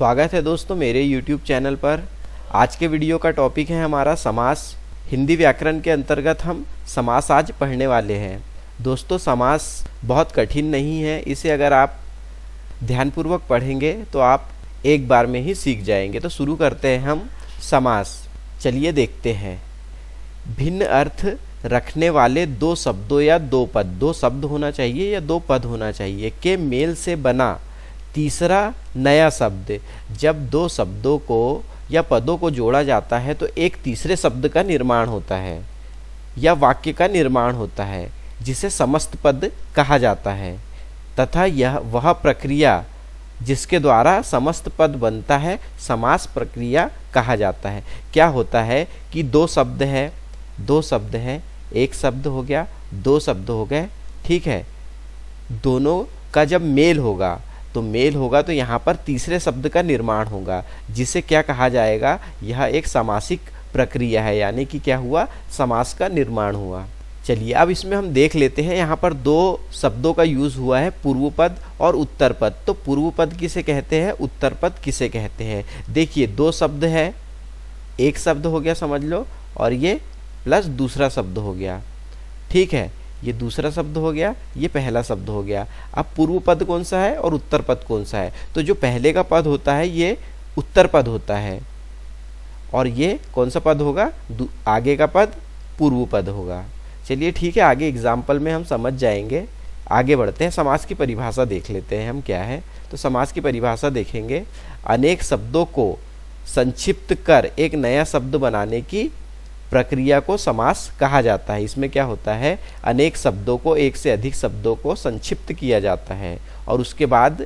स्वागत है दोस्तों मेरे YouTube चैनल पर। आज के वीडियो का टॉपिक है हमारा समास। हिंदी व्याकरण के अंतर्गत हम समास आज पढ़ने वाले हैं। दोस्तों समास बहुत कठिन नहीं है, इसे अगर आप ध्यानपूर्वक पढ़ेंगे तो आप एक बार में ही सीख जाएंगे। तो शुरू करते हैं हम समास। चलिए देखते हैं। भिन्न अर्थ रखने वाले दो शब्दों या दो पद, दो शब्द होना चाहिए या दो पद होना चाहिए, के मेल से बना तीसरा नया शब्द। जब दो शब्दों को या पदों को जोड़ा जाता है तो एक तीसरे शब्द का निर्माण होता है या वाक्य का निर्माण होता है, जिसे समस्त पद कहा जाता है। तथा यह वह प्रक्रिया जिसके द्वारा समस्त पद बनता है समास प्रक्रिया कहा जाता है। क्या होता है कि दो शब्द है, एक शब्द हो गया, दो शब्द हो गए, ठीक है। दोनों का जब मेल होगा तो यहाँ पर तीसरे शब्द का निर्माण होगा, जिसे क्या कहा जाएगा, यह एक समासिक प्रक्रिया है, यानी कि क्या हुआ, समास का निर्माण हुआ। चलिए अब इसमें हम देख लेते हैं। यहाँ पर दो शब्दों का यूज हुआ है, पूर्व पद और उत्तर पद। तो पूर्व पद किसे कहते हैं, उत्तर पद किसे कहते हैं। देखिए दो शब्द है, एक शब्द हो गया समझ लो, और ये प्लस दूसरा शब्द हो गया, ठीक है। ये दूसरा शब्द हो गया, ये पहला शब्द हो गया। अब पूर्व पद कौन सा है और उत्तर पद कौन सा है। तो जो पहले का पद होता है ये उत्तर पद होता है, और ये कौन सा पद होगा, आगे का पद पूर्व पद होगा। चलिए ठीक है, आगे एग्जाम्पल में हम समझ जाएंगे। आगे बढ़ते हैं, समास की परिभाषा देख लेते हैं हम क्या है। तो समास की परिभाषा देखेंगे, अनेक शब्दों को संक्षिप्त कर एक नया शब्द बनाने की प्रक्रिया को समास कहा जाता है। इसमें क्या होता है, अनेक शब्दों को, एक से अधिक शब्दों को संक्षिप्त किया जाता है और उसके बाद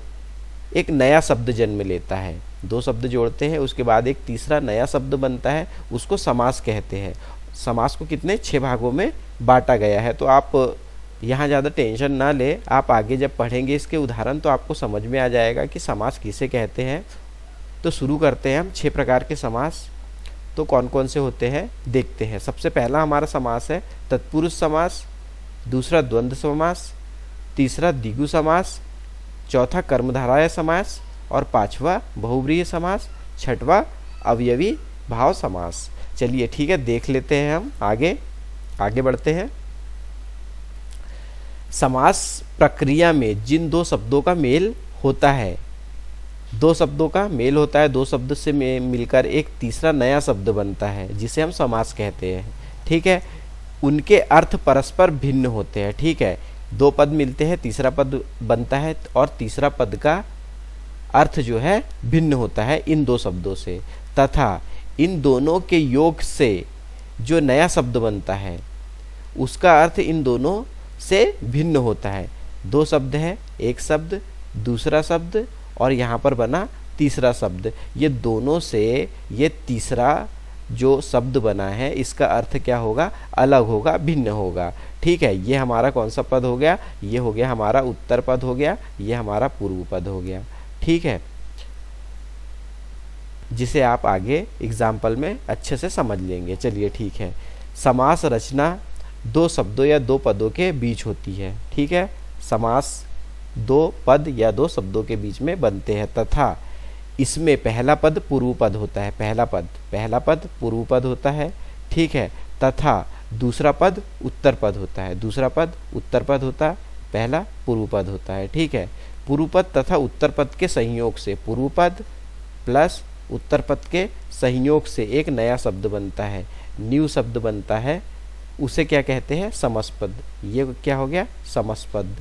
एक नया शब्द जन्म लेता है। दो शब्द जोड़ते हैं, उसके बाद एक तीसरा नया शब्द बनता है, उसको समास कहते हैं। समास को कितने 6 भागों में बांटा गया है। तो आप यहाँ ज़्यादा टेंशन ना ले, आप आगे जब पढ़ेंगे इसके उदाहरण तो आपको समझ में आ जाएगा कि समास किसे कहते हैं। तो शुरू करते हैं हम 6 प्रकार के समास। तो कौन कौन से होते हैं देखते हैं। सबसे पहला हमारा समास है तत्पुरुष समास, दूसरा द्वंद्व समास, तीसरा द्विगु समास, चौथा कर्मधारय समास और पांचवा बहुव्रीहि समास, छठवां अवयवी भाव समास। चलिए ठीक है, देख लेते हैं हम आगे बढ़ते हैं। समास प्रक्रिया में जिन दो शब्दों का मेल होता है, दो शब्दों का मेल होता है, दो शब्द से मिलकर एक तीसरा नया शब्द बनता है, जिसे हम समास कहते हैं, ठीक है। उनके अर्थ परस्पर भिन्न होते हैं, ठीक है। दो पद मिलते हैं, तीसरा पद बनता है और तीसरा पद का अर्थ जो है भिन्न होता है इन दो शब्दों से। तथा इन दोनों के योग से जो नया शब्द बनता है उसका अर्थ इन दोनों से भिन्न होता है। दो शब्द है, एक शब्द, दूसरा शब्द और यहाँ पर बना तीसरा शब्द। ये दोनों से ये तीसरा जो शब्द बना है इसका अर्थ क्या होगा, अलग होगा, भिन्न होगा, ठीक है। ये हमारा कौन सा पद हो गया, ये हो गया हमारा उत्तर पद हो गया, ये हमारा पूर्व पद हो गया, ठीक है, जिसे आप आगे एग्जाम्पल में अच्छे से समझ लेंगे। चलिए ठीक है। समास रचना दो शब्दों या दो पदों के बीच होती है, ठीक है। समास दो पद या दो शब्दों के बीच में बनते हैं तथा इसमें पहला पद पूर्व पद होता है, पहला पद पूर्व पद होता है, ठीक है। तथा दूसरा पद उत्तर पद होता है, दूसरा पद उत्तर पद होता है, पहला पूर्व पद होता है, ठीक है। पूर्व पद तथा उत्तर पद के संयोग से, पूर्व पद प्लस उत्तर पद के संयोग से एक नया शब्द बनता है, न्यू शब्द बनता है, उसे क्या कहते हैं, समस्त। ये क्या हो गया, समस्त पद।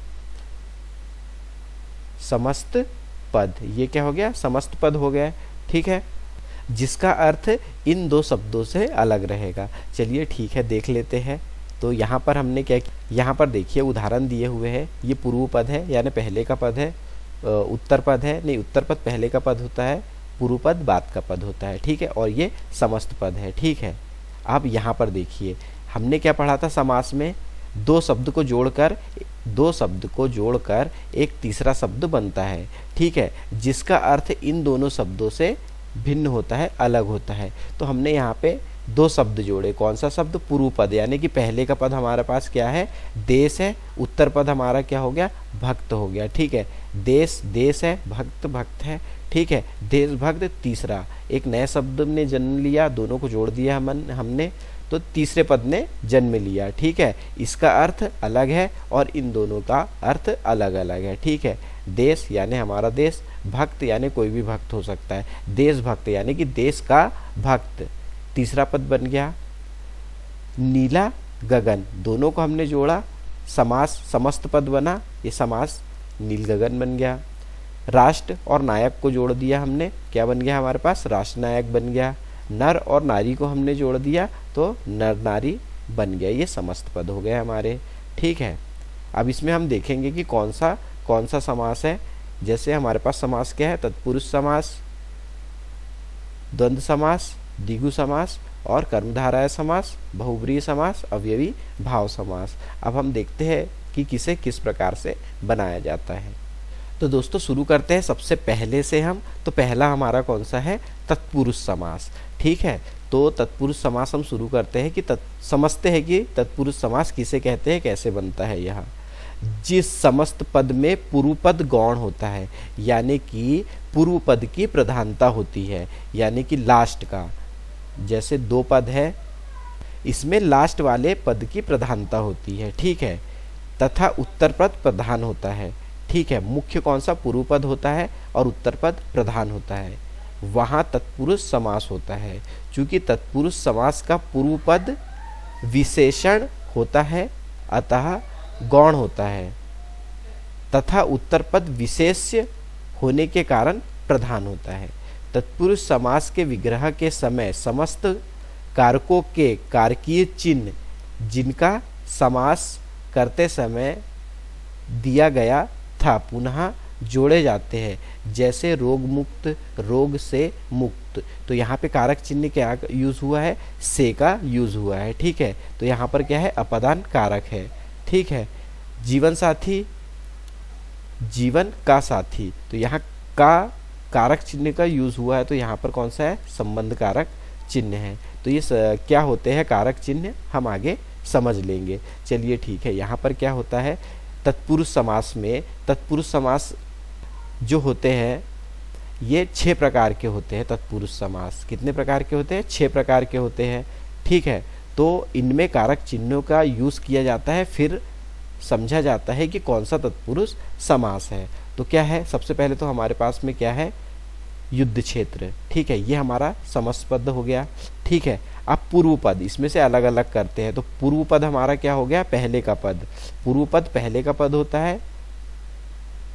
ये क्या हो गया, समस्त पद हो गया, ठीक है, जिसका अर्थ इन दो शब्दों से अलग रहेगा। चलिए ठीक है, देख लेते हैं। तो यहाँ पर हमने क्या, यहाँ पर देखिए उदाहरण दिए हुए हैं। ये पूर्व पद है यानी पहले का पद है, उत्तर पद है, नहीं उत्तर पद पहले का पद होता है, पूर्व पद बाद का पद होता है, ठीक है, और ये समस्त पद है, ठीक है। अब यहाँ पर देखिए हमने क्या पढ़ा था, समास में दो शब्द को जोड़कर एक तीसरा शब्द बनता है, ठीक है, जिसका अर्थ इन दोनों शब्दों से भिन्न होता है, अलग होता है। तो हमने यहाँ पे दो शब्द जोड़े, कौन सा शब्द, पूर्व पद, यानी कि पहले का पद हमारे पास क्या है, देश है, उत्तर पद हमारा क्या हो गया, भक्त हो गया, ठीक है। देश देश है, भक्त भक्त है, ठीक है। देशभक्त तीसरा, एक नए शब्द ने जन्म लिया, दोनों को जोड़ दिया हमने तो तीसरे पद ने जन्म लिया, ठीक है। इसका अर्थ अलग है और इन दोनों का अर्थ अलग अलग है, ठीक है। देश यानी हमारा देश, भक्त यानी कोई भी भक्त हो सकता है, देशभक्त यानी कि देश का भक्त, तीसरा पद बन गया। नीला गगन, दोनों को हमने जोड़ा, समास समस्त पद बना, ये समास नील गगन बन गया। राष्ट्र और नायक को जोड़ दिया हमने, क्या बन गया हमारे पास, राष्ट्र नायक बन गया। नर और नारी को हमने जोड़ दिया तो नर नारी बन गया, ये समस्त पद हो गए हमारे, ठीक है। अब इसमें हम देखेंगे कि कौन सा समास है। जैसे हमारे पास समास क्या है, तत्पुरुष समास, द्वंद्व समास, द्विगु समास और कर्मधारय समास, बहुब्रीहि समास, अवयवी भाव समास। अब हम देखते हैं कि किसे किस प्रकार से बनाया जाता है। तो दोस्तों शुरू करते हैं सबसे पहले से हम। तो पहला हमारा कौन सा है, तत्पुरुष समास, ठीक है। तो तत्पुरुष समास हम शुरू करते हैं कि समझते हैं कि तत्पुरुष समास किसे कहते हैं, कैसे बनता है। यह जिस समस्त पद में पूर्व पद गौण होता है, यानी कि पूर्व पद की प्रधानता होती है, यानी कि लास्ट का, जैसे दो पद है इसमें लास्ट वाले पद की प्रधानता होती है, ठीक है। तथा उत्तर पद प्रधान होता है, ठीक है। मुख्य कौन सा, पूर्व पद होता है और उत्तर पद प्रधान होता है, वहाँ तत्पुरुष समास होता है। चूंकि तत्पुरुष समास का पूर्व पद विशेषण होता है अतः गौण होता है, तथा उत्तर पद विशेष्य होने के कारण प्रधान होता है। तत्पुरुष समास के विग्रह के समय समस्त कारकों के कारकीय चिन्ह जिनका समास करते समय दिया गया था पुनः जोड़े जाते हैं, जैसे रोग मुक्त, रोग से मुक्त। तो यहाँ पे कारक चिन्ह क्या यूज हुआ है, से का यूज हुआ है, ठीक है। तो यहाँ पर क्या है, अपदान कारक है, ठीक है। जीवन साथी, जीवन का साथी, तो यहाँ का कारक चिन्ह का यूज हुआ है, तो यहाँ पर कौन सा है, संबंध कारक चिन्ह है। तो ये क्या होते हैं कारक चिन्ह, हम आगे समझ लेंगे। चलिए ठीक है। यहाँ पर क्या होता है, तत्पुरुष समास में, तत्पुरुष समास जो होते हैं ये 6 प्रकार के होते हैं। तत्पुरुष समास कितने प्रकार के होते हैं, 6 प्रकार के होते हैं, ठीक है। तो इनमें कारक चिन्हों का यूज किया जाता है, फिर समझा जाता है कि कौन सा तत्पुरुष समास है। तो क्या है, सबसे पहले तो हमारे पास में क्या है, युद्ध क्षेत्र, ठीक है। ये हमारा समस्त पद हो गया, ठीक है। अब पूर्व पद, इसमें से अलग अलग करते हैं। तो पूर्व पद हमारा क्या हो गया, पहले का पद। पूर्व पद पहले का पद होता है,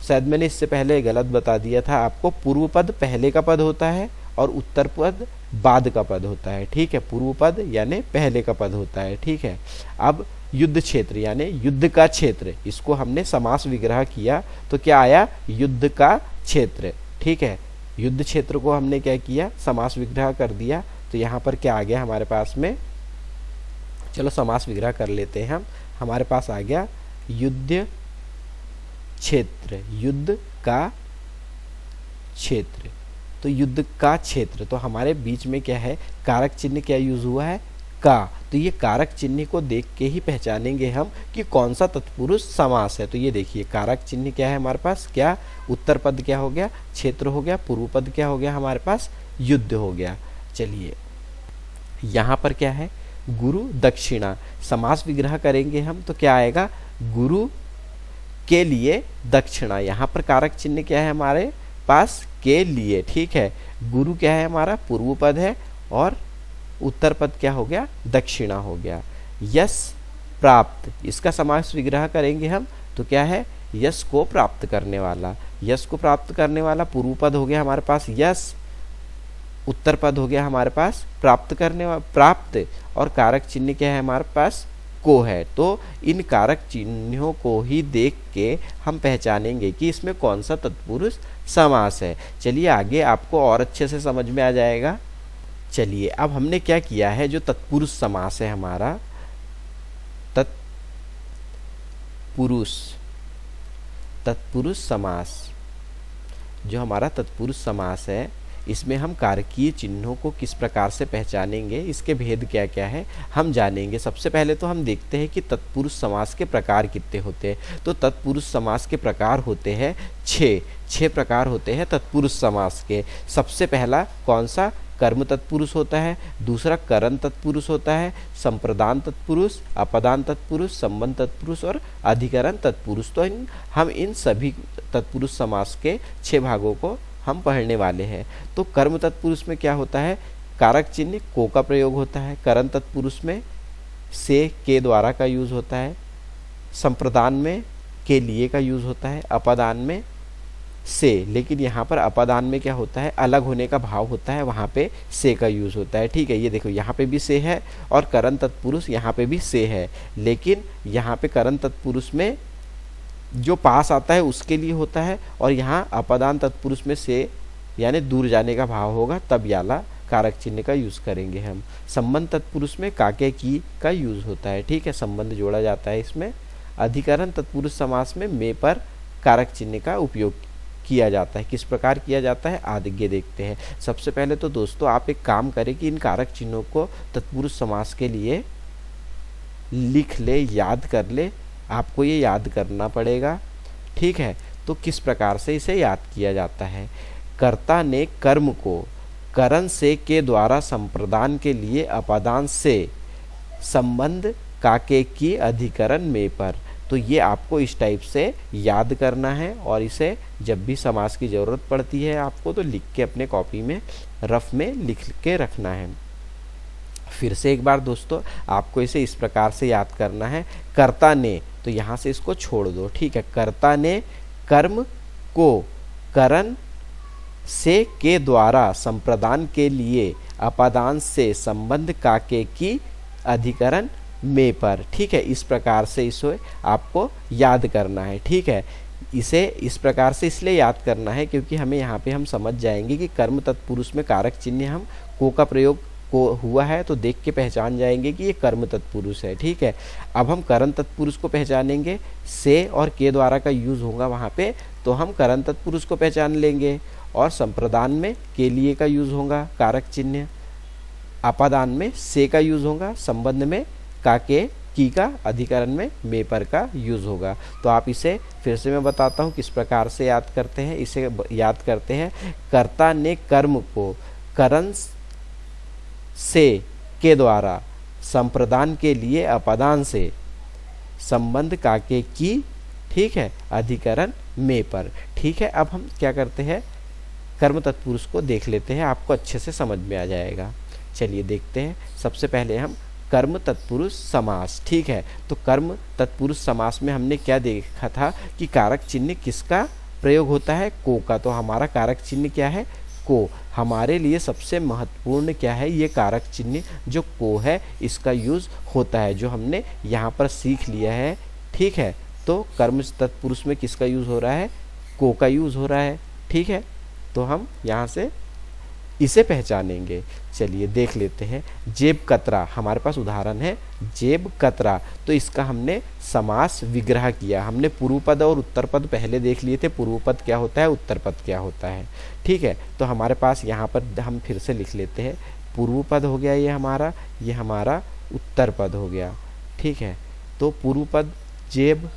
शायद मैंने इससे पहले गलत बता दिया था आपको। पूर्व पद पहले का पद होता है और उत्तर पद बाद का पद होता है, ठीक है। पूर्व पद यानी पहले का पद होता है, ठीक है। अब युद्ध क्षेत्र यानी युद्ध का क्षेत्र, इसको हमने समास विग्रह किया तो क्या आया, युद्ध का क्षेत्र, ठीक है। युद्ध क्षेत्र को हमने क्या किया, समास विग्रह कर दिया। तो यहाँ पर क्या आ गया हमारे पास में, चलो समास विग्रह कर लेते हैं हम। हमारे पास आ गया युद्ध क्षेत्र, युद्ध का क्षेत्र। तो युद्ध का क्षेत्र, तो हमारे बीच में क्या है, कारक चिन्ह क्या यूज हुआ है, का। तो ये कारक चिन्ह को देख के ही पहचानेंगे हम कि कौन सा तत्पुरुष समास है। तो ये देखिए कारक चिन्ह क्या है हमारे पास, क्या, उत्तर पद क्या हो गया, क्षेत्र हो गया, पूर्व पद क्या हो गया हमारे पास, युद्ध हो गया। चलिए यहाँ पर क्या है, गुरु दक्षिणा, समास विग्रह करेंगे हम तो क्या आएगा, गुरु के लिए दक्षिणा। यहाँ पर कारक चिन्ह क्या है हमारे पास, के लिए, ठीक है। गुरु क्या है हमारा, पूर्व पद है और उत्तर पद क्या हो गया, दक्षिणा हो गया। यश प्राप्त, इसका समास विग्रह करेंगे हम तो क्या है, यश को प्राप्त करने वाला। यश को प्राप्त करने वाला पूर्व पद हो गया हमारे पास यश, उत्तर पद हो गया हमारे पास प्राप्त करने वाला, प्राप्त, और कारक चिन्ह क्या है हमारे पास, को है। तो इन कारक चिन्हों को ही देख के हम पहचानेंगे कि इसमें कौन सा तत्पुरुष समास है। चलिए आगे आपको और अच्छे से समझ में आ जाएगा। चलिए अब हमने क्या किया है, जो तत्पुरुष समास है हमारा, तत्पुरुष समास, जो हमारा तत्पुरुष समास है, इसमें हम कारकीय चिन्हों को किस प्रकार से पहचानेंगे, इसके भेद क्या क्या है हम जानेंगे। सबसे पहले तो हम देखते हैं कि तत्पुरुष समास के प्रकार कितने होते हैं। तो तत्पुरुष समास के प्रकार होते हैं 6 प्रकार होते हैं तत्पुरुष समास के। सबसे पहला कौन सा, कर्म तत्पुरुष होता है, दूसरा करण तत्पुरुष होता है, संप्रदान तत्पुरुष, अपदान तत्पुरुष, संबंध तत्पुरुष और अधिकरण तत्पुरुष। तो हम इन सभी तत्पुरुष समास के 6 भागों को हम पढ़ने वाले हैं। तो कर्म तत्पुरुष में क्या होता है, कारक चिन्ह को का प्रयोग होता है। करण तत्पुरुष में से के द्वारा का यूज होता है। संप्रदान में के लिए का यूज होता है। अपदान में से, लेकिन यहाँ पर अपदान में क्या होता है, अलग होने का भाव होता है, वहाँ पे से का यूज होता है। ठीक है, ये देखो यहाँ पे भी से है और करण तत्पुरुष यहाँ पे भी से है, लेकिन यहाँ पे करण तत्पुरुष में जो पास आता है उसके लिए होता है और यहाँ अपदान तत्पुरुष में से यानी दूर जाने का भाव होगा, तब याला कारक चिन्ह का यूज करेंगे हम। संबंध तत्पुरुष में काके की का यूज होता है। ठीक है, संबंध जोड़ा जाता है इसमें। अधिकरण तत्पुरुष समास में में पर कारक चिन्ह का उपयोग किया जाता है। किस प्रकार किया जाता है आगे देखते हैं। सबसे पहले तो दोस्तों आप एक काम करें कि इन कारक चिन्हों को तत्पुरुष समास के लिए लिख ले, याद कर ले। आपको ये याद करना पड़ेगा। ठीक है, तो किस प्रकार से इसे याद किया जाता है। कर्ता ने कर्म को करण से के द्वारा संप्रदान के लिए अपदान से संबंध काके की अधिकरण में पर। तो ये आपको इस टाइप से याद करना है और इसे जब भी समास की ज़रूरत पड़ती है आपको तो लिख के अपने कॉपी में रफ में लिख के रखना है। फिर से एक बार दोस्तों आपको इसे इस प्रकार से याद करना है। कर्ता ने, तो यहाँ से इसको छोड़ दो। ठीक है, कर्ता ने कर्म को करण से के द्वारा संप्रदान के लिए अपादान से संबंध काके की अधिकरण में पर। ठीक है, इस प्रकार से इसे आपको याद करना है। ठीक है, इसे इस प्रकार से इसलिए याद करना है क्योंकि हमें यहाँ पे हम समझ जाएंगे कि कर्म तत्पुरुष में कारक चिन्ह हम को का प्रयोग को हुआ है तो देख के पहचान जाएंगे कि ये कर्म तत्पुरुष है। ठीक है, अब हम करण तत्पुरुष को पहचानेंगे। से और के द्वारा का यूज होगा वहाँ पे, तो हम करण तत्पुरुष को पहचान लेंगे। और संप्रदान में के लिए का यूज होगा कारक चिन्ह, अपादान में से का यूज होगा, संबंध में काके की का, अधिकरण में पर का यूज होगा। तो आप इसे फिर से मैं बताता हूँ किस प्रकार से याद करते हैं। इसे याद करते हैं, कर्ता ने कर्म को करण से के द्वारा संप्रदान के लिए अपादान से संबंध काके की, ठीक है, अधिकरण में पर। ठीक है, अब हम क्या करते हैं, कर्म तत्पुरुष को देख लेते हैं, आपको अच्छे से समझ में आ जाएगा। चलिए देखते हैं। सबसे पहले हम कर्म तत्पुरुष समास। ठीक है, तो कर्म तत्पुरुष समास में हमने क्या देखा था कि कारक चिन्ह किसका प्रयोग होता है, को का। तो हमारा कारक चिन्ह क्या है, को। हमारे लिए सबसे महत्वपूर्ण क्या है, ये कारक चिन्ह जो को है इसका यूज होता है, जो हमने यहाँ पर सीख लिया है। ठीक है, तो कर्म तत्पुरुष में किसका यूज हो रहा है, को का यूज हो रहा है। ठीक है, तो हम यहाँ से इसे पहचानेंगे। चलिए देख लेते हैं। जेब कतरा, हमारे पास उदाहरण है जेब कतरा। तो इसका हमने समास विग्रह किया। हमने पूर्व पद और उत्तर पद पहले देख लिए थे, पूर्व पद क्या होता है, उत्तर पद क्या होता है। ठीक है, तो हमारे पास यहाँ पर हम फिर से लिख लेते हैं। पूर्व पद हो गया ये हमारा उत्तर पद हो गया। ठीक है, तो पूर्व पद जेब,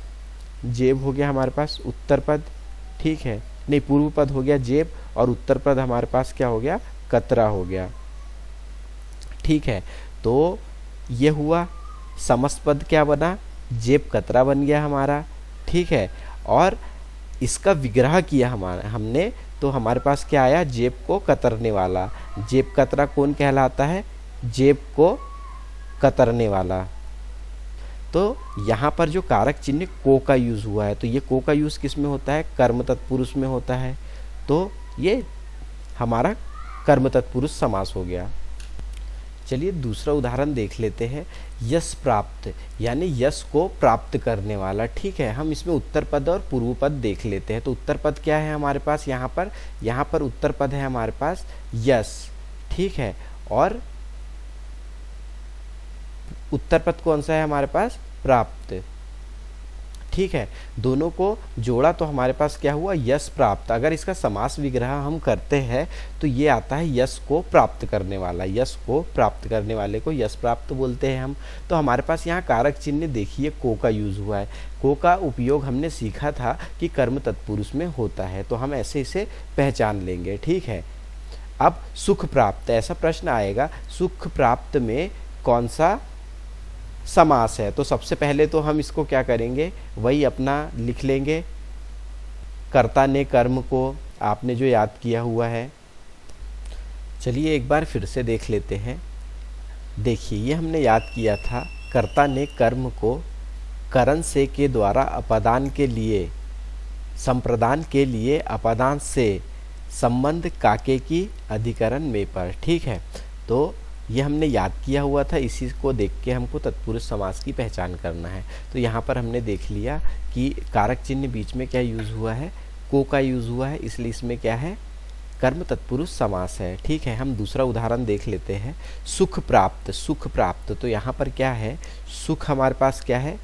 जेब हो गया हमारे पास उत्तर पद। ठीक है, नहीं, पूर्व पद हो गया जेब और उत्तर पद हमारे पास क्या हो गया, कतरा हो गया। ठीक है, तो ये हुआ। समस्त पद क्या बना, जेब कतरा बन गया हमारा। ठीक है, और इसका विग्रह किया हमने, तो हमारे पास क्या आया, जेब को कतरने वाला। जेब कतरा कौन कहलाता है, जेब को कतरने वाला। तो यहाँ पर जो कारक चिन्ह को का यूज हुआ है, तो ये को का यूज किस में होता है, कर्म तत्पुरुष में होता है। तो ये हमारा कर्म तत्पुरुष समास हो गया। चलिए दूसरा उदाहरण देख लेते हैं। यश प्राप्त, यानी यश को प्राप्त करने वाला। ठीक है, हम इसमें उत्तर पद और पूर्व पद देख लेते हैं। तो उत्तर पद क्या है हमारे पास, यहाँ पर उत्तर पद है हमारे पास यश। ठीक है, और उत्तर पद कौन सा है हमारे पास, प्राप्त। ठीक है, दोनों को जोड़ा तो हमारे पास क्या हुआ, यश प्राप्त। अगर इसका समास विग्रह हम करते हैं तो ये आता है यश को प्राप्त करने वाला, यश को प्राप्त करने वाले को यश प्राप्त बोलते हैं हम। तो हमारे पास यहाँ कारक चिन्ह देखिए को का यूज हुआ है। को का उपयोग हमने सीखा था कि कर्म तत्पुरुष में होता है, तो हम ऐसे इसे पहचान लेंगे। ठीक है, अब सुख प्राप्त, ऐसा प्रश्न आएगा सुख प्राप्त में कौन सा समास है। तो सबसे पहले तो हम इसको क्या करेंगे, वही अपना लिख लेंगे, कर्ता ने कर्म को, आपने जो याद किया हुआ है। चलिए एक बार फिर से देख लेते हैं। देखिए ये हमने याद किया था, कर्ता ने कर्म को करण से के द्वारा अपादान के लिए, संप्रदान के लिए अपादान से संबंध काके की अधिकरण में पर। ठीक है, तो ये हमने याद किया हुआ था, इसी को देख के हमको तत्पुरुष समास की पहचान करना है। तो यहाँ पर हमने देख लिया कि कारक चिन्ह बीच में क्या यूज़ हुआ है, को का यूज़ हुआ है, इसलिए इसमें क्या है, कर्म तत्पुरुष समास है। ठीक है, हम दूसरा उदाहरण देख लेते हैं। सुख प्राप्त, सुख प्राप्त, तो यहाँ पर क्या है, सुख हमारे पास क्या है,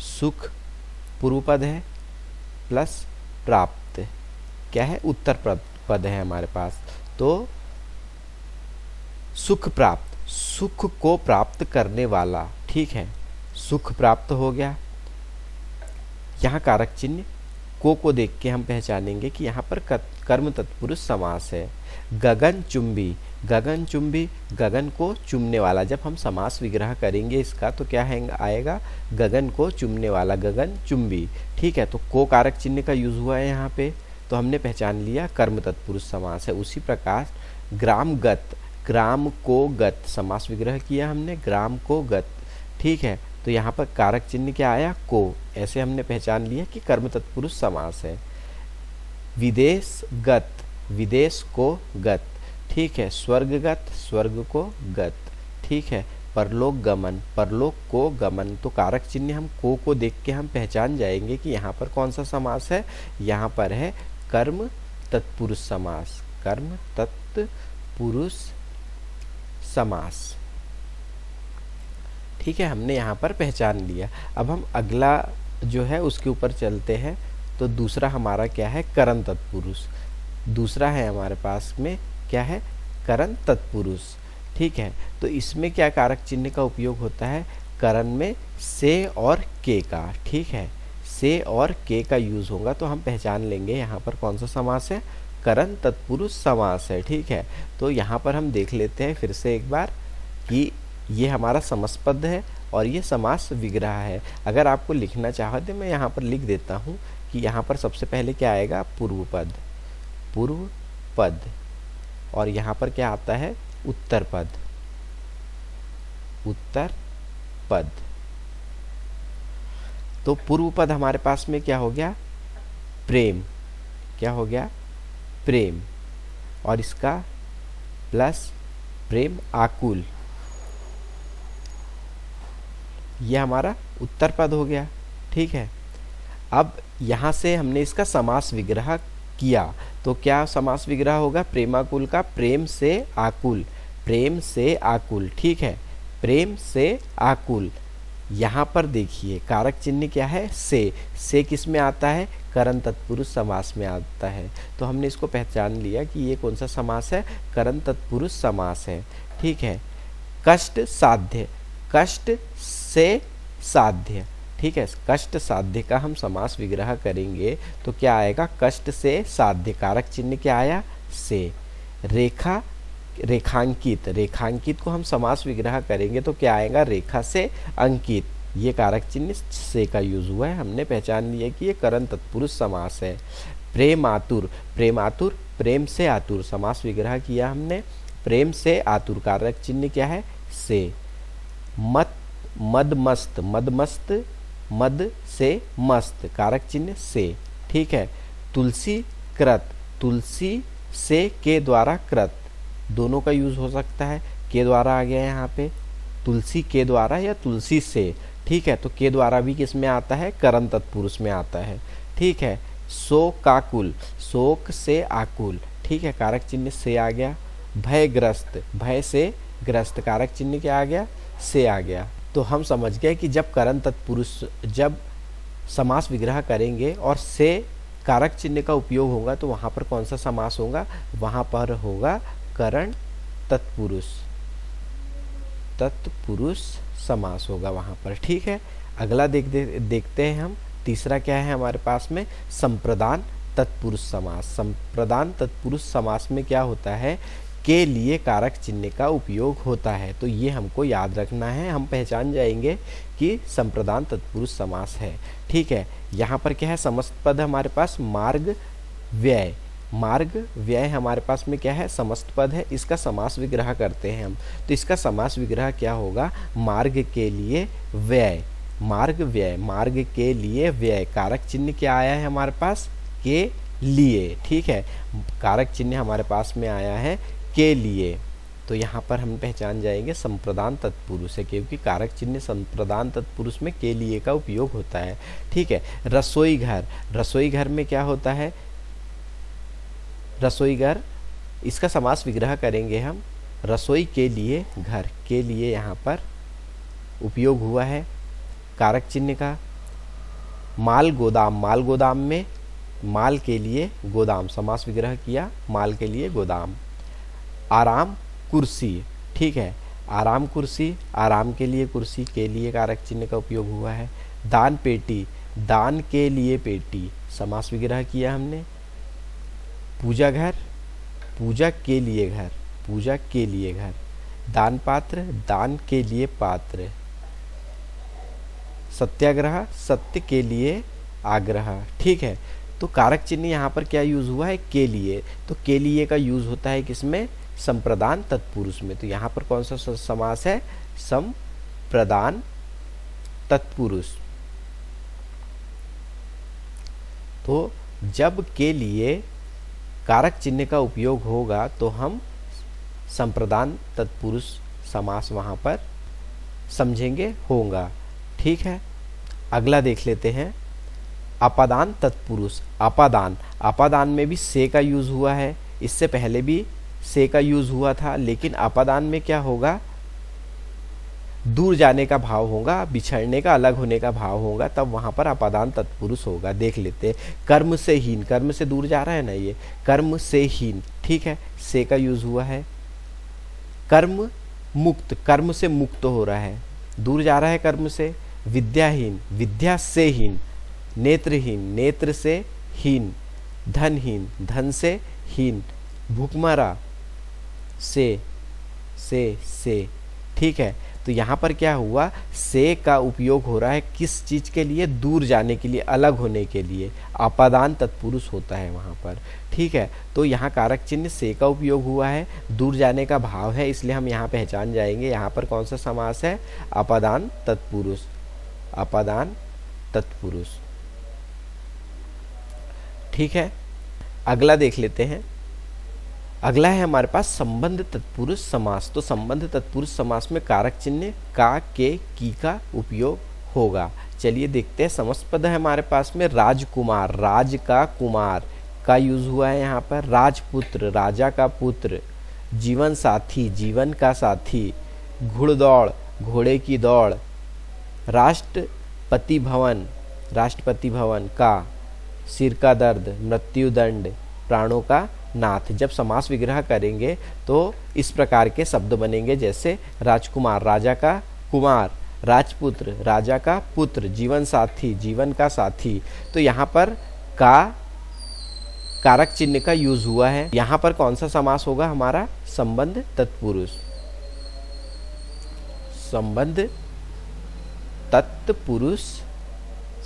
सुख पूर्व पद है प्लस प्राप्त क्या है, उत्तर पद है हमारे पास। तो सुख प्राप्त, सुख को प्राप्त करने वाला। ठीक है, सुख प्राप्त हो गया। यहाँ कारक चिन्ह को देख के हम पहचानेंगे कि यहाँ पर कर्म तत्पुरुष समास है। गगन चुंबी, गगन चुंबी, गगन को चुमने वाला। जब हम समास विग्रह करेंगे इसका तो क्या है, आएगा गगन को चुमने वाला, गगन चुंबी। ठीक है, तो को कारक चिन्ह का यूज हुआ है यहाँ पे, तो हमने पहचान लिया कर्म तत्पुरुष समास है। उसी प्रकार ग्राम गत, ग्राम को गत, समास विग्रह किया हमने, ग्राम को गत। ठीक है, तो यहाँ पर कारक चिन्ह क्या आया, को। ऐसे हमने पहचान लिया कि कर्म तत्पुरुष समास है। विदेश गत, विदेश को गत। ठीक है, स्वर्गगत, स्वर्ग को गत। ठीक है, परलोक गमन, परलोक को गमन। तो कारक चिन्ह हम को देख के हम पहचान जाएंगे कि यहाँ पर कौन सा समास है, यहाँ पर है कर्म तत्पुरुष समास, कर्म तत्पुरुष समास। ठीक है, हमने यहाँ पर पहचान लिया। अब हम अगला जो है उसके ऊपर चलते हैं। तो दूसरा हमारा क्या है, करण तत्पुरुष। दूसरा है हमारे पास में क्या है, करण तत्पुरुष। ठीक है, तो इसमें क्या कारक चिन्ह का उपयोग होता है, करण में से और के का। ठीक है, से और के का यूज होगा, तो हम पहचान लेंगे यहाँ पर कौन सा समास है, करण तत्पुरुष समास है। ठीक है, तो यहाँ पर हम देख लेते हैं फिर से एक बार कि ये हमारा समस्पद है और ये समास विग्रह है। अगर आपको लिखना चाहो तो मैं यहाँ पर लिख देता हूँ कि यहाँ पर सबसे पहले क्या आएगा, पूर्व पद, पूर्व पद, और यहाँ पर क्या आता है, उत्तर पद, उत्तर पद। तो पूर्व पद हमारे पास में क्या हो गया, प्रेम, क्या हो गया, प्रेम, और इसका प्लस प्रेम आकुल, यह हमारा उत्तर पद हो गया। ठीक है, अब यहाँ से हमने इसका समास विग्रह किया, तो क्या समास विग्रह होगा, प्रेमाकुल का प्रेम से आकुल, प्रेम से आकुल। ठीक है, प्रेम से आकुल। यहाँ पर देखिए कारक चिन्ह क्या है, से किस में आता है, करण तत्पुरुष समास में आता है। तो हमने इसको पहचान लिया कि ये कौन सा समास है, करण तत्पुरुष समास है। ठीक है, कष्ट साध्य, कष्ट से साध्य। ठीक है, कष्ट साध्य का हम समास विग्रह करेंगे तो क्या आएगा, कष्ट से साध्य, कारक चिन्ह क्या आया, से। रेखा, रेखांकित, रेखांकित को हम समास विग्रह करेंगे तो क्या आएगा, रेखा से अंकित, ये कारक चिन्ह से का यूज हुआ है। हमने पहचान लिया कि ये करण तत्पुरुष समास है। प्रेम आतुर, प्रेम आतुर, प्रेम से आतुर, समास विग्रह किया हमने, प्रेम से आतुर, कारक चिन्ह क्या है, से। मत, मद मस्त, मद मस्त, मद से मस्त, कारक चिन्ह से। ठीक है, तुलसी कृत, तुलसी से के द्वारा कृत, दोनों का यूज हो सकता है, के द्वारा आ गया यहाँ पे, तुलसी के द्वारा या तुलसी से। ठीक है, तो के द्वारा भी किस में आता है, करण तत्पुरुष में आता है। ठीक है, शोकाकुल, शोक से आकुल। ठीक है, कारक चिन्ह से आ गया। भयग्रस्त, भय से ग्रस्त, कारक चिन्ह क्या आ गया, से आ गया। तो हम समझ गए कि जब करण तत्पुरुष, जब समास विग्रह करेंगे और से कारक चिन्ह का उपयोग होगा तो वहाँ पर कौन सा समास होगा, वहाँ पर होगा करण तत्पुरुष, तत्पुरुष समास होगा वहाँ पर। ठीक है, अगला देखते हैं हम। तीसरा क्या है हमारे पास में, संप्रदान तत्पुरुष समास। संप्रदान तत्पुरुष समास में क्या होता है, के लिए कारक चिन्ह का उपयोग होता है। तो ये हमको याद रखना है, हम पहचान जाएंगे कि संप्रदान तत्पुरुष समास है। ठीक है, यहाँ पर क्या है, समस्त पद हमारे पास मार्ग व्यय, मार्ग व्यय हमारे पास में क्या है, समस्त पद है। इसका समास विग्रह करते हैं हम, तो इसका समास विग्रह क्या होगा, मार्ग के लिए व्यय, मार्ग व्यय, मार्ग के लिए व्यय। कारक चिन्ह क्या आया है हमारे पास, के लिए। ठीक है, कारक चिन्ह हमारे पास में आया है के लिए, तो यहाँ पर हम पहचान जाएंगे संप्रदान तत्पुरुष है, क्योंकि कारक चिन्ह संप्रदान तत्पुरुष में के लिए का उपयोग होता है। ठीक है, रसोई घर, रसोई घर में क्या होता है, रसोई घर, इसका समास विग्रह करेंगे हम, रसोई के लिए घर, के लिए यहाँ पर उपयोग हुआ है कारक चिन्ह का। माल गोदाम, माल गोदाम में माल के लिए गोदाम, समास विग्रह किया, माल के लिए गोदाम। आराम कुर्सी, ठीक है, आराम कुर्सी, आराम के लिए कुर्सी, के लिए कारक चिन्ह का उपयोग हुआ है। दान पेटी, दान के लिए पेटी, समास विग्रह किया हमने। पूजा घर, पूजा के लिए घर, पूजा के लिए घर। दान पात्र, दान के लिए पात्र। सत्याग्रह, सत्य के लिए आग्रह। ठीक है, तो कारक चिन्ह यहाँ पर क्या यूज हुआ है, के लिए, तो के लिए का यूज होता है किसमें, संप्रदान तत्पुरुष में। तो यहाँ पर कौन सा समास है, संप्रदान तत्पुरुष। तो जब के लिए कारक चिन्ह का उपयोग होगा तो हम संप्रदान तत्पुरुष समास वहाँ पर समझेंगे होगा। ठीक है, अगला देख लेते हैं, अपादान तत्पुरुष। अपादान, अपादान में भी से का यूज हुआ है, इससे पहले भी से का यूज हुआ था, लेकिन अपादान में क्या होगा, दूर जाने का भाव होगा, बिछड़ने का, अलग होने का भाव होगा, तब वहां पर अपादान तत्पुरुष होगा। देख लेते हैं, कर्म से हीन, कर्म से दूर जा रहा है ना ये, कर्म से हीन, ठीक है, से का यूज हुआ है। कर्म मुक्त, कर्म से मुक्त हो रहा है, दूर जा रहा है कर्म से। विद्याहीन, विद्या से हीन। नेत्रहीन, नेत्र से हीन। धनहीन, धन से हीन। भूखमरा, से, ठीक है। तो यहाँ पर क्या हुआ, से का उपयोग हो रहा है किस चीज के लिए, दूर जाने के लिए, अलग होने के लिए। अपादान तत्पुरुष होता है वहाँ पर, ठीक है। तो यहाँ कारक चिन्ह से का उपयोग हुआ है, दूर जाने का भाव है, इसलिए हम यहाँ पहचान जाएंगे यहाँ पर कौन सा समास है, अपादान तत्पुरुष, अपादान तत्पुरुष। ठीक है, अगला देख लेते हैं। अगला है हमारे पास संबंध तत्पुरुष समास। तो संबंध तत्पुरुष समास में कारक चिन्ह का, के, की का उपयोग होगा। चलिए देखते हैं। समस्त पद है हमारे पास में राजकुमार, राज का कुमार का यूज हुआ है यहाँ पर। राजपुत्र, राजा का पुत्र। जीवन साथी, जीवन का साथी। घुड़दौड़, घोड़े की दौड़। राष्ट्रपति भवन, राष्ट्रपति भवन का। सिर का दर्द, मृत्यु दंड, प्राणों का नाथ। जब समास विग्रह करेंगे तो इस प्रकार के शब्द बनेंगे, जैसे राजकुमार, राजा का कुमार। राजपुत्र, राजा का पुत्र। जीवन साथी, जीवन का साथी। तो यहाँ पर का कारक चिन्ह का यूज हुआ है। यहाँ पर कौन सा समास होगा हमारा, संबंध तत्पुरुष, संबंध तत्पुरुष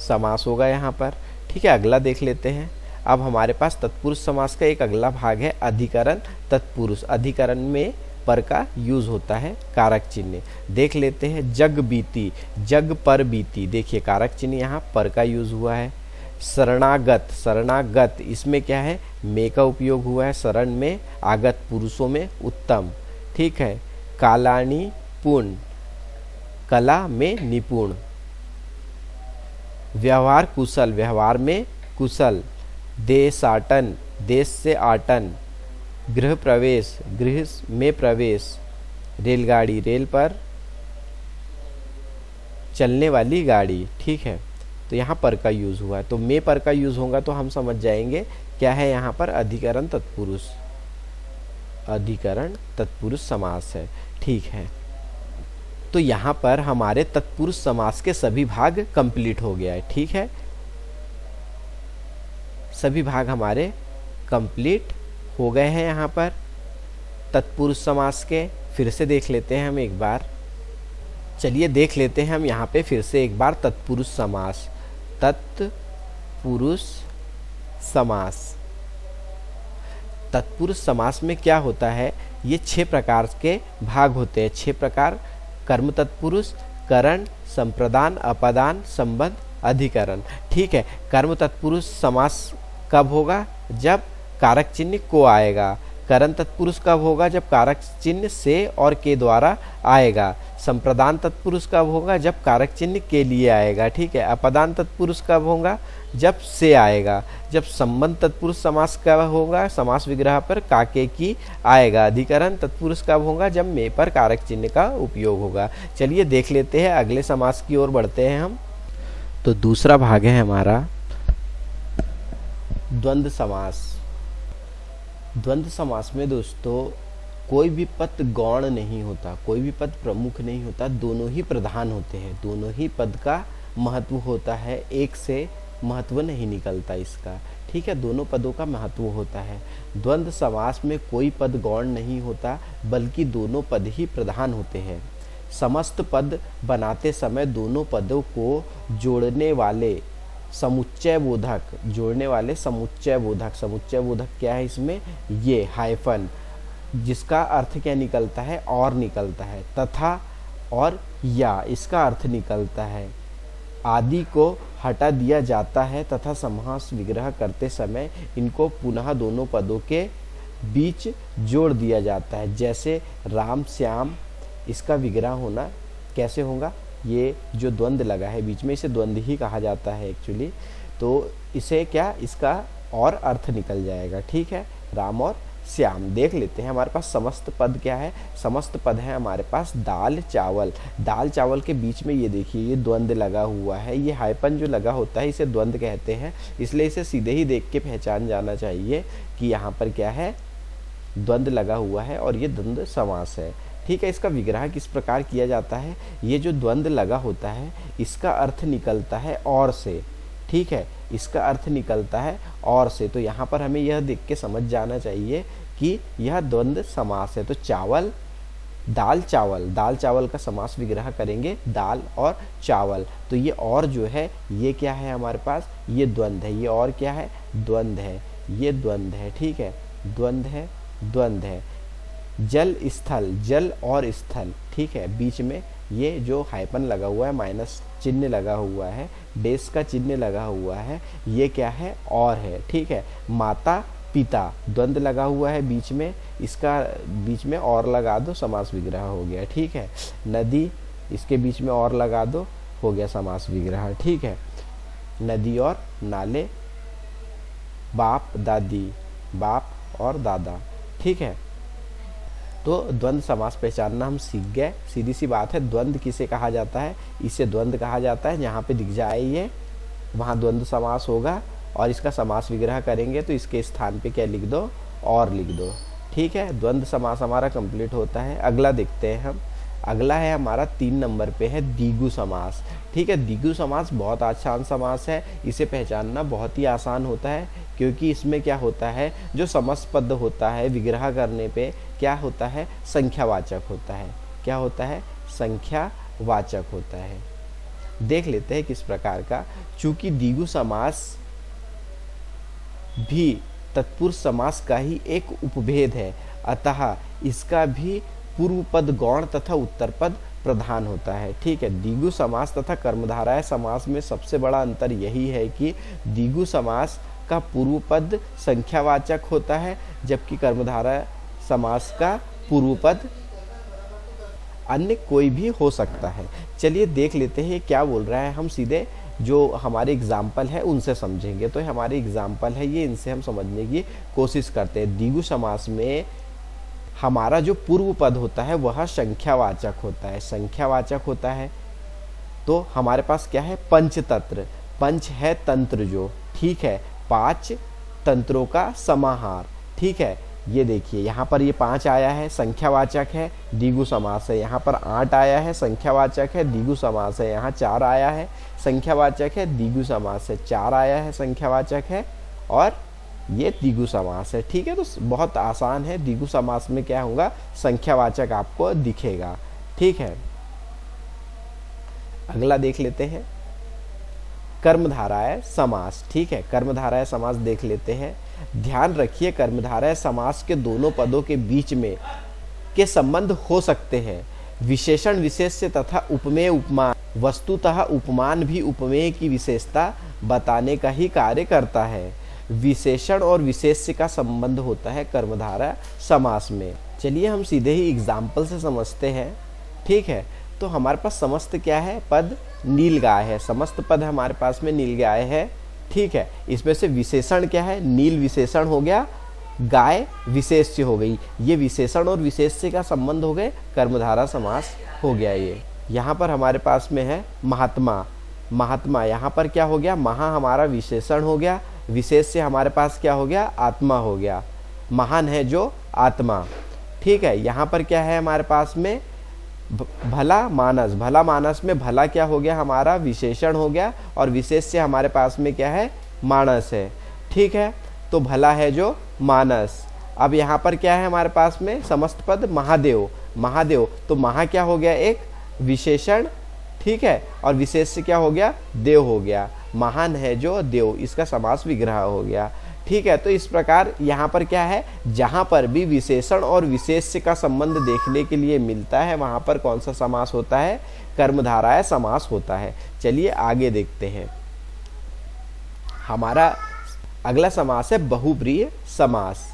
समास होगा यहाँ पर। ठीक है, अगला देख लेते हैं। अब हमारे पास तत्पुरुष समास का एक अगला भाग है अधिकरण तत्पुरुष। अधिकरण में पर का यूज होता है कारक चिन्ह। देख लेते हैं। जग बीती, जग पर बीती। देखिए कारक चिन्ह यहाँ पर का यूज हुआ है। शरणागत, शरणागत, इसमें क्या है, में का उपयोग हुआ है। शरण में, आगत पुरुषों में उत्तम। ठीक है। कालानी पूर्ण, कला में निपुण। व्यवहार कुशल, व्यवहार में कुशल। देशाटन, देश से आटन। गृह प्रवेश, गृह में प्रवेश। रेलगाड़ी, रेल पर चलने वाली गाड़ी। ठीक है, तो यहाँ पर का यूज हुआ है, तो में पर का यूज होगा तो हम समझ जाएंगे क्या है यहाँ पर अधिकरण तत्पुरुष, अधिकरण तत्पुरुष समास है। ठीक है, तो यहाँ पर हमारे तत्पुरुष समास के सभी भाग कंप्लीट हो गया है। ठीक है, सभी भाग हमारे कंप्लीट हो गए हैं यहाँ पर तत्पुरुष समास के। फिर से देख लेते हैं हम एक बार, चलिए देख लेते हैं हम यहाँ पे फिर से एक बार तत्पुरुष समास। तत्पुरुष समास, तत्पुरुष समास में क्या होता है, ये 6 प्रकार के भाग होते हैं। 6 प्रकार: कर्म तत्पुरुष, करण, संप्रदान, अपदान, संबंध, अधिकरण। ठीक है, कर्म तत्पुरुष समास कब होगा, जब कारक चिन्ह को आएगा। करण तत्पुरुष कब होगा, जब कारक चिन्ह से और के द्वारा आएगा। संप्रदान तत्पुरुष कब होगा, जब कारक चिन्ह के लिए आएगा। ठीक है, अपदान तत्पुरुष कब होगा, जब से आएगा। जब संबंध तत्पुरुष समास कब होगा, समास विग्रह पर काके की आएगा। अधिकरण तत्पुरुष कब होगा, जब में पर कारक चिन्ह का उपयोग होगा। चलिए देख लेते हैं, अगले समास की ओर बढ़ते हैं हम। तो दूसरा भाग है हमारा द्वंद्व समास। द्वंद्व समास में दोस्तों कोई भी पद गौण नहीं होता, कोई भी पद प्रमुख नहीं होता, दोनों ही प्रधान होते हैं। दोनों ही पद का महत्व होता है, एक से महत्व नहीं निकलता इसका। ठीक है, दोनों पदों का महत्व होता है। द्वंद्व समास में कोई पद गौण नहीं होता, बल्कि दोनों पद ही प्रधान होते हैं। समस्त पद बनाते समय दोनों पदों को जोड़ने वाले समुच्चय बोधक, जोड़ने वाले समुच्चय बोधक, समुच्चय बोधक क्या है इसमें, ये हाइफन, जिसका अर्थ क्या निकलता है, और निकलता है, तथा और या इसका अर्थ निकलता है, आदि को हटा दिया जाता है तथा समास विग्रह करते समय इनको पुनः दोनों पदों के बीच जोड़ दिया जाता है। जैसे राम श्याम, इसका विग्रह होना कैसे होगा, ये जो द्वंद्व लगा है बीच में, इसे द्वंद्व ही कहा जाता है एक्चुअली। तो इसे क्या, इसका और अर्थ निकल जाएगा। ठीक है, राम और श्याम। देख लेते हैं हमारे पास समस्त पद क्या है, समस्त पद है हमारे पास दाल चावल। दाल चावल के बीच में ये देखिए, ये द्वंद्व लगा हुआ है, ये हाइपन जो लगा होता है इसे द्वंद्व कहते हैं। इसलिए इसे सीधे ही देख के पहचान जाना चाहिए कि यहाँ पर क्या है, द्वंद्व लगा हुआ है और ये द्वंद्व समास है। ठीक है, इसका विग्रह किस प्रकार किया जाता है, ये जो द्वंद्व लगा होता है इसका अर्थ निकलता है और से। ठीक है, इसका अर्थ निकलता है और से। तो यहाँ पर हमें यह देख के समझ जाना चाहिए कि यह द्वंद्व समास है। तो चावल, दाल चावल, दाल चावल का समास विग्रह करेंगे दाल और चावल। तो ये और जो है ये क्या है हमारे पास, ये द्वंद्व है। ये और क्या है, द्वंद्व है, ये द्वंद्व है। ठीक है, द्वंद्व है, द्वंद्व है। जल स्थल, जल और स्थल। ठीक है, बीच में ये जो हाइपन लगा हुआ है, माइनस चिन्ह लगा हुआ है, डेस का चिन्ह लगा हुआ है, ये क्या है, और है। ठीक है, माता पिता, द्वंद्व लगा हुआ है बीच में, इसका बीच में और लगा दो, समास विग्रह हो गया। ठीक है, नदी, इसके बीच में और लगा दो, हो गया समास विग्रह। ठीक है, नदी और नाले, बाप दादी, बाप और दादा। ठीक है, तो द्वंद्व समास पहचानना हम सीख गए। सीधी सी बात है, द्वंद्व किसे कहा जाता है, इसे द्वंद्व कहा जाता है। जहाँ पे दिख जाए ये, वहाँ द्वंद्व समास होगा और इसका समास विग्रह करेंगे तो इसके स्थान पे क्या लिख दो, और लिख दो। ठीक है, द्वंद्व समास हमारा कंप्लीट होता है। अगला देखते हैं हम, अगला है हमारा 3 नंबर पे है द्विगु समास। ठीक है, द्विगु समास बहुत आसान समास है, इसे पहचानना बहुत ही आसान होता है, क्योंकि इसमें क्या होता है, जो समस्त पद होता है विग्रह करने पे क्या होता है, संख्यावाचक होता है। क्या होता है, संख्यावाचक होता है। देख लेते हैं किस प्रकार का। चूंकि द्विगु समास भी तत्पुरुष समास का ही एक उपभेद है, अतः इसका भी पूर्व पद गौण तथा उत्तर पद प्रधान होता है। ठीक है, द्विगु समास तथा कर्मधारय समास में सबसे बड़ा अंतर यही है कि द्विगु समास का पूर्व पद संख्यावाचक होता है, जबकि कर्मधारय समास का पूर्व पद अन्य कोई भी हो सकता है। चलिए देख लेते हैं क्या बोल रहा है, हम सीधे जो हमारे एग्जाम्पल है उनसे समझेंगे। तो हमारे एग्जाम्पल है ये, इनसे हम समझने की कोशिश करते हैं। द्विगु समास में हमारा जो पूर्व पद होता है वह संख्यावाचक होता है, संख्यावाचक होता है। तो हमारे पास क्या है, पंचतत्र। पंच है तंत्र जो, ठीक है, 5 तंत्रों का समाहार, ठीक है। ये देखिए यहाँ पर ये 5 आया है, संख्यावाचक है, द्विगु समास है। यहाँ पर 8 आया है, संख्यावाचक है, द्विगु समास है। यहाँ 4 आया है, संख्यावाचक है, द्विगु समास है। 4 आया है, संख्यावाचक है, और ये द्विगु समास है, ठीक है। तो बहुत आसान है, द्विगु समास में क्या होगा, संख्यावाचक आपको दिखेगा, ठीक है। अगला देख लेते हैं, कर्मधारय समास, ठीक है। कर्मधारय समास देख लेते हैं। ध्यान रखिए, कर्मधारय समास के दोनों पदों के बीच में के संबंध हो सकते हैं। विशेषण विशेष्य तथा उपमेय उपमान, वस्तुतः उपमान भी उपमेय की विशेषता बताने का ही कार्य करता है। विशेषण और विशेष्य का संबंध होता है कर्मधारय समास में। चलिए हम सीधे ही एग्जाम्पल से समझते हैं, ठीक है। तो हमारे पास समस्त क्या है, पद नीलगाय है, समस्त पद हमारे पास में नीलगाय है, ठीक है। इसमें से विशेषण क्या है, नील विशेषण हो गया, गाय विशेष्य हो गई। ये विशेषण और विशेष्य का संबंध हो गए, कर्मधारय समास हो गया ये। यहाँ पर हमारे पास में है महात्मा, महात्मा यहाँ पर क्या हो गया, महा हमारा विशेषण हो गया, विशेष्य हमारे पास क्या हो गया, आत्मा हो गया। महान है जो आत्मा, ठीक है। यहाँ पर क्या है हमारे पास में, भला मानस, भला मानस में भला क्या हो गया, हमारा विशेषण हो गया, और विशेष्य हमारे पास में क्या है, मानस है, ठीक है। तो भला है जो मानस। अब यहाँ पर क्या है हमारे पास में, समस्त पद महादेव, महादेव, तो महा क्या हो गया, एक विशेषण, ठीक है, और विशेष्य क्या हो गया, देव हो गया। महान है जो देव, इसका समास विग्रह हो गया, ठीक है। तो इस प्रकार यहाँ पर क्या है, जहाँ पर भी विशेषण और विशेष्य का संबंध देखने के लिए मिलता है, वहाँ पर कौन सा समास होता है, कर्मधारय समास होता है। चलिए आगे देखते हैं। हमारा अगला समास है बहुब्रीहि समास।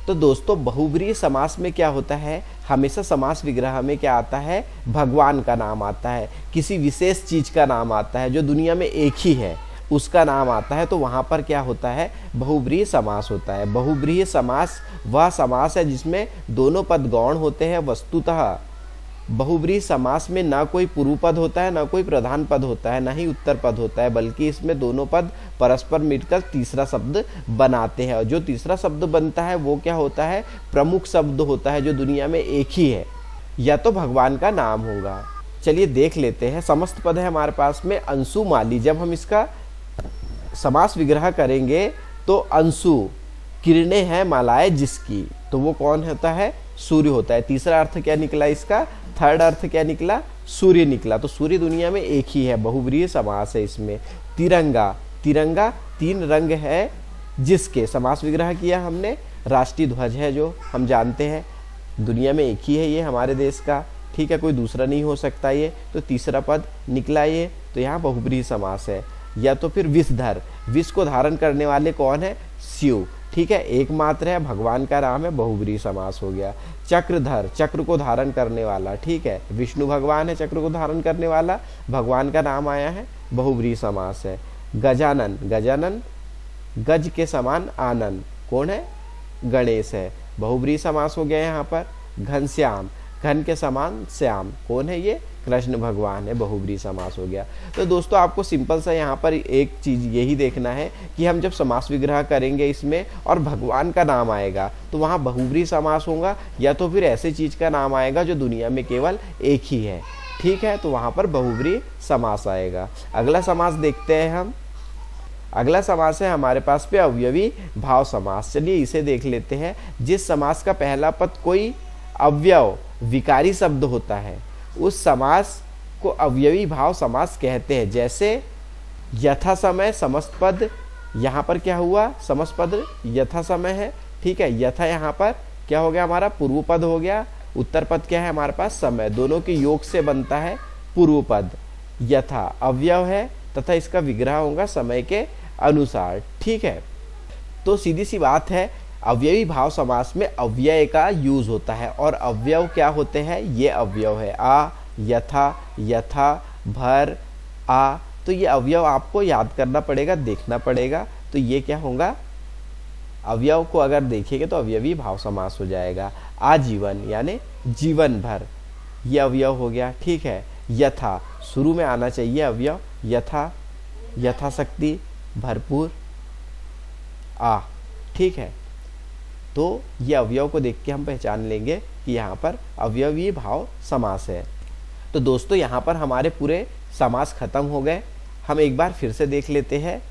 तो दोस्तों बहुब्रीहि समास में क्या होता है, हमेशा समास विग्रह में क्या आता है, भगवान का नाम आता है, किसी विशेष चीज का नाम आता है जो दुनिया में एक ही है, उसका नाम आता है। तो वहाँ पर क्या होता है, बहुब्रीहि समास होता है। बहुब्रीहि समास वह समास है जिसमें दोनों पद गौण होते हैं। वस्तुतः बहुब्रीहि समास में ना कोई पूर्व पद होता है, ना कोई प्रधान पद होता है, ना ही उत्तर पद होता है, बल्कि इसमें दोनों पद परस्पर मिलकर तीसरा शब्द बनाते हैं। और जो तीसरा शब्द बनता है वो क्या होता है, प्रमुख शब्द होता है जो दुनिया में एक ही है, या तो भगवान का नाम होगा। चलिए देख लेते हैं। समस्त पद है हमारे पास में अंशुमाली। जब हम इसका समास विग्रह करेंगे तो अंशु, किरणें हैं मालाएं जिसकी, तो वो कौन होता है, सूर्य होता है। तीसरा अर्थ क्या निकला इसका, थर्ड अर्थ क्या निकला, सूर्य निकला। तो सूर्य दुनिया में एक ही है, बहुब्रीहि समास है इसमें। तिरंगा, तिरंगा 3 रंग है जिसके, समास विग्रह किया हमने। राष्ट्रीय ध्वज है जो हम जानते हैं, दुनिया में एक ही है ये हमारे देश का, ठीक है, कोई दूसरा नहीं हो सकता ये। तो तीसरा पद निकला ये, तो यहाँ बहुब्रीहि समास है। या तो फिर विषधर, विष को धारण करने वाले कौन है, शिव, ठीक है, एकमात्र है, भगवान का नाम है, बहुब्रीहि समास हो गया। चक्रधर, चक्र को धारण करने वाला, ठीक है, विष्णु भगवान है चक्र को धारण करने वाला, भगवान का नाम आया है, बहुब्रीहि समास है। गजानन, गजानन गज के समान आनंद, कौन है, गणेश है, बहुब्रीहि समास हो गया यहाँ पर। घनश्याम, घन के समान श्याम, कौन है ये, कृष्ण भगवान है, बहुब्रीहि समास हो गया। तो दोस्तों आपको सिंपल सा यहाँ पर एक चीज यही देखना है कि हम जब समास विग्रह करेंगे इसमें और भगवान का नाम आएगा तो वहाँ बहुब्रीहि समास होगा, या तो फिर ऐसे चीज का नाम आएगा जो दुनिया में केवल एक ही है, ठीक है, तो वहाँ पर बहुब्रीहि समास आएगा। अगला समास देखते हैं हम। अगला समास है हमारे पास पे अवयवी भाव समास। चलिए इसे देख लेते हैं। जिस समास का पहला पद कोई अवयव विकारी शब्द होता है उस समास को अवयवी भाव समास कहते हैं। जैसे यथा समय, समस्त पद, यहाँ पर क्या हुआ, समस्त पद यथा समय है, ठीक है, यथा यहाँ पर क्या हो गया, हमारा पूर्व पद हो गया, उत्तर पद क्या है हमारे पास, समय, दोनों के योग से बनता है पूर्व पद। यथा अवयव है तथा इसका विग्रह होगा समय के अनुसार, ठीक है। तो सीधी सी बात है, अवयवी भाव समास में अव्यय का यूज होता है, और अवयव क्या होते हैं, ये अवयव है, आ, यथा, यथा, भर, आ, तो ये अवयव आपको याद करना पड़ेगा, देखना पड़ेगा। तो ये क्या होगा, अवयव को अगर देखेंगे तो अवयवी भाव समास हो जाएगा। आजीवन यानी जीवन भर, ये अवयव हो गया, ठीक है। यथा, शुरू में आना चाहिए अवयव, यथा, यथाशक्ति, भरपूर, आ। ठीक है, तो ये अवयव को देख के हम पहचान लेंगे कि यहाँ पर अवयवी भाव समास है। तो दोस्तों यहाँ पर हमारे पूरे समास खत्म हो गए। हम एक बार फिर से देख लेते हैं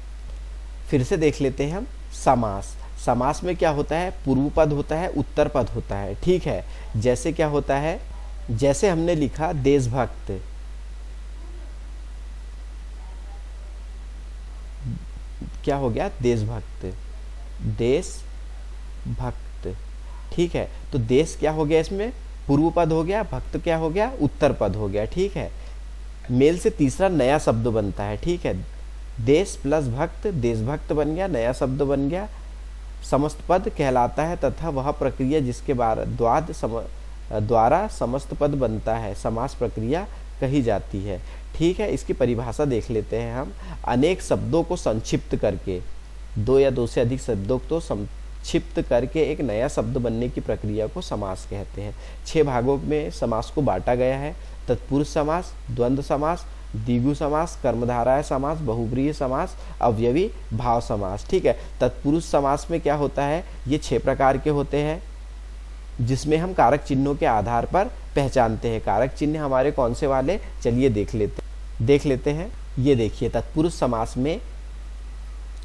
हम समास। समास में क्या होता है, पूर्व पद होता है, उत्तर पद होता है। ठीक है, जैसे क्या होता है, जैसे हमने लिखा देशभक्त, क्या हो गया, देशभक्त, देशभक्त। ठीक है, तो देश क्या हो गया, इसमें पूर्व पद हो गया, भक्त क्या हो गया, उत्तर पद हो गया। ठीक है, मेल से तीसरा नया शब्द बनता है। ठीक है, देश प्लस भक्त, देशभक्त बन गया, नया शब्द बन गया, समस्त पद कहलाता है तथा वह प्रक्रिया जिसके द्वारा समस्त पद बनता है समास प्रक्रिया कही जाती है। ठीक है, इसकी परिभाषा देख लेते हैं हम। अनेक शब्दों को संक्षिप्त करके, दो या दो से अधिक शब्दों को संक्षिप्त करके एक नया शब्द बनने की प्रक्रिया को समास कहते हैं। 6 भागों में समास को बांटा गया है। तत्पुरुष समास, द्वंद्व समास, द्विगु समास, कर्मधारय समास, बहुब्रीहि समास, अवयवी भाव समास। ठीक है, तत्पुरुष समास में क्या होता है, ये 6 प्रकार के होते हैं, जिसमें हम कारक चिन्हों के आधार पर पहचानते हैं। कारक चिन्ह हमारे कौन से वाले, चलिए देख लेते हैं। ये देखिए, तत्पुरुष समास में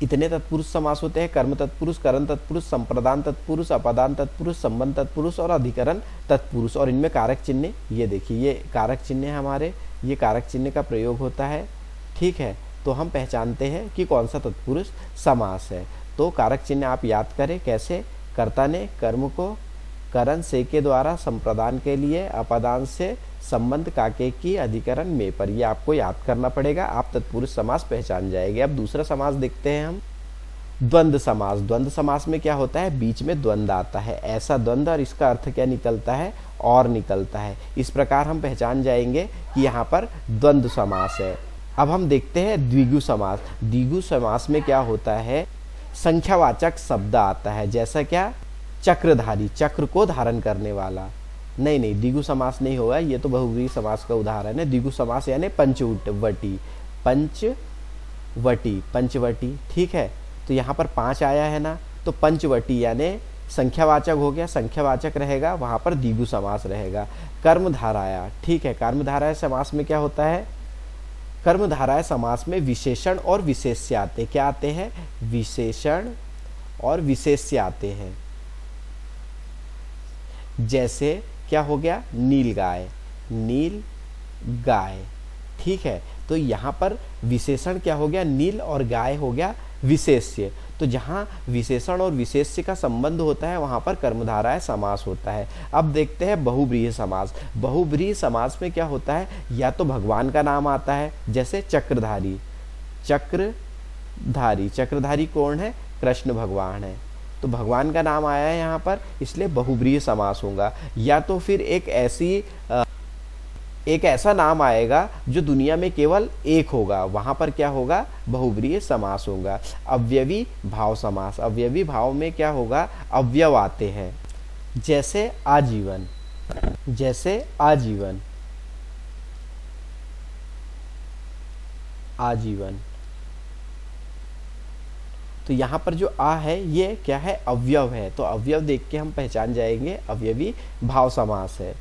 इतने तत्पुरुष समास होते हैं: कर्म तत्पुरुष, करण तत्पुरुष, संप्रदान तत्पुरुष, अपदान तत्पुरुष, संबंध तत्पुरुष और अधिकरण तत्पुरुष। और इनमें कारक चिन्ह, ये देखिए, ये कारक चिन्ह है हमारे, ये कारक चिन्ह का प्रयोग होता है। ठीक है, तो हम पहचानते हैं कि कौन सा तत्पुरुष समास है। तो कारक चिन्ह आप याद करें कैसे, कर्ता ने कर्म को करण से के द्वारा, संप्रदान के लिए, अपदान से, संबंध काके की, अधिकरण में पर। ये आपको याद करना पड़ेगा, आप तत्पुरुष समास पहचान जाएंगे। अब दूसरा समास देखते हैं हम, द्वंद्व समास। द्वंद्व समास में क्या होता है, बीच में द्वंद्व आता है, ऐसा द्वंद्व, और इसका अर्थ क्या निकलता है, और निकलता है। इस प्रकार हम पहचान जाएंगे कि यहाँ पर द्वंद्व समास है। अब हम देखते हैं द्विगु समास। द्विगु समास में क्या होता है, संख्यावाचक शब्द आता है, जैसा क्या, चक्रधारी, चक्र को धारण करने वाला। नहीं, द्विगु समास नहीं होगा, ये तो बहुव्रीहि समास का उदाहरण है। द्विगु समास यानी पंचवटी। ठीक है, तो यहाँ पर 5 आया है ना, तो पंचवटी यानी संख्यावाचक हो गया, संख्यावाचक रहेगा, वहाँ पर द्विगु समास रहेगा। कर्मधाराया, ठीक है, कर्मधाराय समास में क्या होता है, कर्मधाराय समास में विशेषण और विशेष्य आते, क्या आते हैं, विशेषण और विशेष्य आते हैं। जैसे क्या हो गया, नील गाय। ठीक है, तो यहाँ पर विशेषण क्या हो गया, नील, और गाय हो गया विशेष्य। तो जहाँ विशेषण और विशेष्य का संबंध होता है वहाँ पर कर्मधारय समास होता है। अब देखते हैं बहुव्रीहि समास। बहुव्रीहि समास में क्या होता है, या तो भगवान का नाम आता है, जैसे चक्रधारी, चक्रधारी कौन है, कृष्ण भगवान है, तो भगवान का नाम आया है यहाँ पर, इसलिए बहुव्रीहि समास होगा। या तो फिर एक ऐसा नाम आएगा जो दुनिया में केवल एक होगा, वहां पर क्या होगा, बहुव्रीहि समास होगा। अवयवी भाव समास। अवयवी भाव में क्या होगा, अवयव आते हैं, जैसे आजीवन। तो यहाँ पर जो आ है ये क्या है, अवयव है, तो अवयव देख के हम पहचान जाएंगे अवयवी भाव समास है।